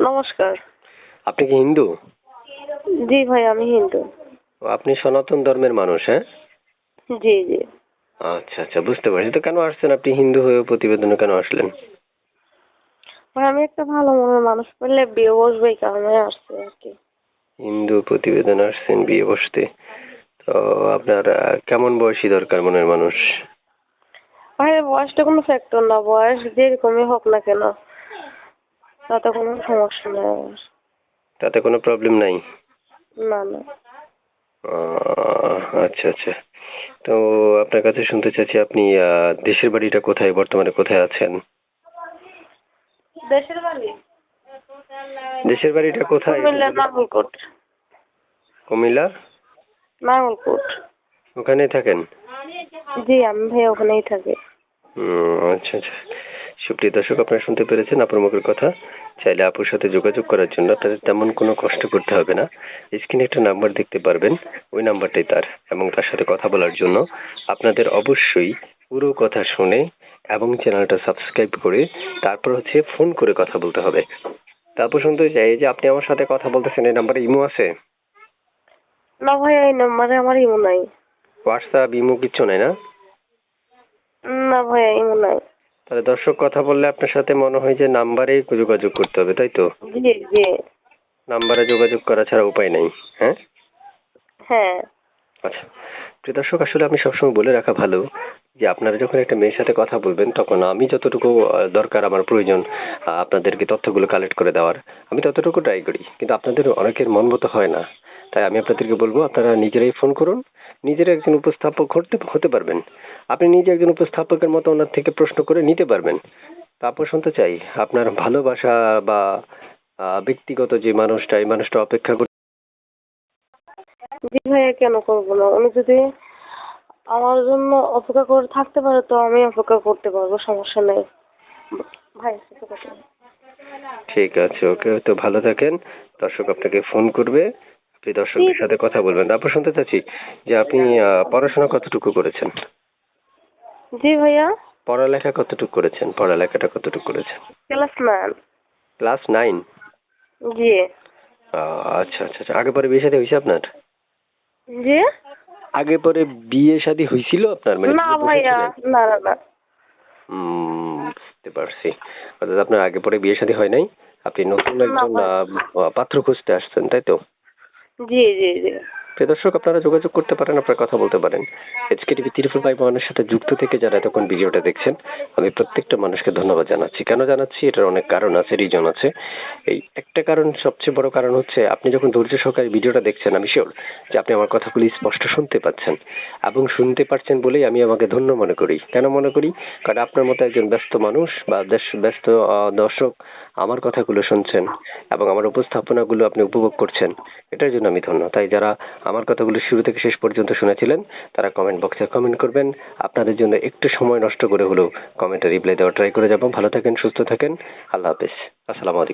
নমস্কার। আপনি কি হিন্দু? জি ভাই, আমি হিন্দু। ও, আপনি সনাতন ধর্মের মানুষ, হ্যাঁ? জি, জি। আচ্ছা, আচ্ছা, বুঝতে পারছি। তো কেন আসছেন আপনি হিন্দু হয়েও প্রতিবেদনে কেন আসলেন? ভাই, আমি একটা ভালো মনের মানুষ পেলে বিয়ে বসবো, এই কারণে আসছি আর কি। হিন্দু প্রতিবেদনে আসছেন বিয়ে বসতে। তো আপনার কেমন বয়সী দরকার মনের মানুষ? ভাই, বয়সটা কোনো ফ্যাক্টর না, বয়স যেরকমই হোক না কেন তাতে কোনো সমস্যা নেই আমার। তাতে কোনো প্রবলেম নাই? না, না। আচ্ছা, আচ্ছা। তো আপনার কাছে শুনতে চাচ্ছি আপনি দেশের বাড়িটা কোথায়? বর্তমানে কোথায় আছেন? দেশের বাড়ি দেশের বাড়িটা কোথায়? কুমিল্লা নাঙ্গলকোট। কুমিল্লা? নাঙ্গলকোট। ওখানেই থাকেন? জি, আমি ভাই ওখানেই থাকি। আচ্ছা, আচ্ছা। সুপ্রিয় দর্শক, আপনারা শুনতে পেরেছেন আপুর মুখের কথা। চাইলে আপুর সাথে যোগাযোগ করার জন্য আপনাদের তেমন কোনো কষ্ট করতে হবে না। স্ক্রিনে একটা নাম্বার দেখতে পারবেন, ওই নাম্বারটাই তার, এবং তার সাথে কথা বলার জন্য আপনাদের অবশ্যই পুরো কথা শুনে এবং চ্যানেলটা সাবস্ক্রাইব করে তারপর ফোন করে কথা বলতে হবে। তারপর শুনতে চাই যে আপনি আমার সাথে কথা বলতেছেন, এই নাম্বারে ইমো আছে? না ভাই, এই নাম্বারে আমার ইমো নাই। হোয়াটসঅ্যাপ, ইমো কিচ্ছু নাই না? না ভাই, ইমো নাই। তাহলে দর্শক কথা বললে আপনার সাথে মনে হয় যে নাম্বারেই যোগাযোগ করতে হবে, তাই তো? জি, জি। নাম্বারে যোগাযোগ করা ছাড়া উপায় নেই, হ্যাঁ? হ্যাঁ। আচ্ছা। প্রিয় দর্শক, আসলে আমি সবসময় বলে রাখা ভালো যে আপনারা যখন একটা মেয়ের সাথে কথা বলবেন তখন আমি যতটুকু দরকার আমার প্রয়োজন আপনাদেরকে তথ্যগুলো কালেক্ট করে দেওয়ার, আমি ততটুকু ট্রাই করি। কিন্তু আপনাদের অনেকের মন মতো হয় না। তাই আমি আপনাদেরকে বলবো আপনারা নিজেরাই ফোন করুন। নিজেরা একজন উপস্থাপক হতে পারবেন। আপনি নিজে একজন উপস্থাপকের মতো ওনার থেকে প্রশ্ন করে নিতে পারবেন। তারপর শুনতে চাই আপনার ভালোবাসা বা ব্যক্তিগত যে মানুষটা, এই মানুষটা অপেক্ষা জি ভাইয়া, কেন করবো না? উনি যদি আমার জন্য অপেক্ষা করে থাকতে পারে তো আমি অপেক্ষা করতে পারবো, সমস্যা নেই। ভাই, কিছু কথা নেই। ঠিক আছে, ওকে। তো ভালো থাকেন। দর্শক আপনাকে ফোন করবে। আপনি দর্শকদের সাথে কথা বলবেন। তারপর শুনতে চাচ্ছি যে আপনি পড়াশোনা কতটুকু করেছেন? জি ভাইয়া। পড়ালেখা কতটুকু করেছেন? পড়ালেখাটা কতটুকু করেছেন? ক্লাস 9। ক্লাস 9? জি। আচ্ছা, আচ্ছা, আচ্ছা। আগে পরে বিয়ে শাদী হয়েছে আপনার? জি। আগে পরে বিয়ে শাদী হয়েছিল আপনার, মানে না বিয়ে ভাইয়া, বসেছিলেন? না, না, না। বুঝতে পারছি। অর্থাৎ আপনার আগে পরে বিয়ে শাদী হয় নাই। আপনি নতুন না একজন ভাই। পাত্র খুঁজতে আসছেন, তাই তো? জি, জি, জি। প্রিয় দর্শক, আপনারা যোগাযোগ করতে পারেন, আপনারা কথা বলতে পারেন। HKTV 345 সাথে যুক্ত থেকে যারা এতক্ষণ ভিডিওটা দেখছেন, আমি প্রত্যেকটা মানুষকে ধন্যবাদ জানাচ্ছি। কেন জানাচ্ছি? এটার অনেক কারণ আছে, রিজন আছে। এই একটা কারণ, সবচেয়ে বড় কারণ হচ্ছে আপনি যখন ধৈর্য সহকারে ভিডিওটা দেখছেন, আমি শিওর যে আপনি আমার কথাগুলি স্পষ্ট শুনতে পাচ্ছেন, এবং শুনতে পাচ্ছেন বলেই আমি আমাকে ধন্য মনে করি। কেন মনে করি? কারণ আপনার মতো একজন ব্যস্ত মানুষ বা ব্যস্ত দর্শক আমার কথাগুলো শুনছেন এবং আমার উপস্থাপনাগুলো আপনি উপভোগ করছেন, এটার জন্য আমি ধন্য। তাই যারা আমার কথাগুলো শুরু থেকে শেষ পর্যন্ত শুনেছিলেন তারা কমেন্ট বক্সে কমেন্ট করবেন। আপনাদের জন্য একটু সময় নষ্ট করে হলেও কমেন্টে রিপ্লাই দেওয়ার ট্রাই করে যাব। ভালো থাকেন, সুস্থ থাকেন। আল্লাহ হাফেজ। আসসালামু আলাইকুম।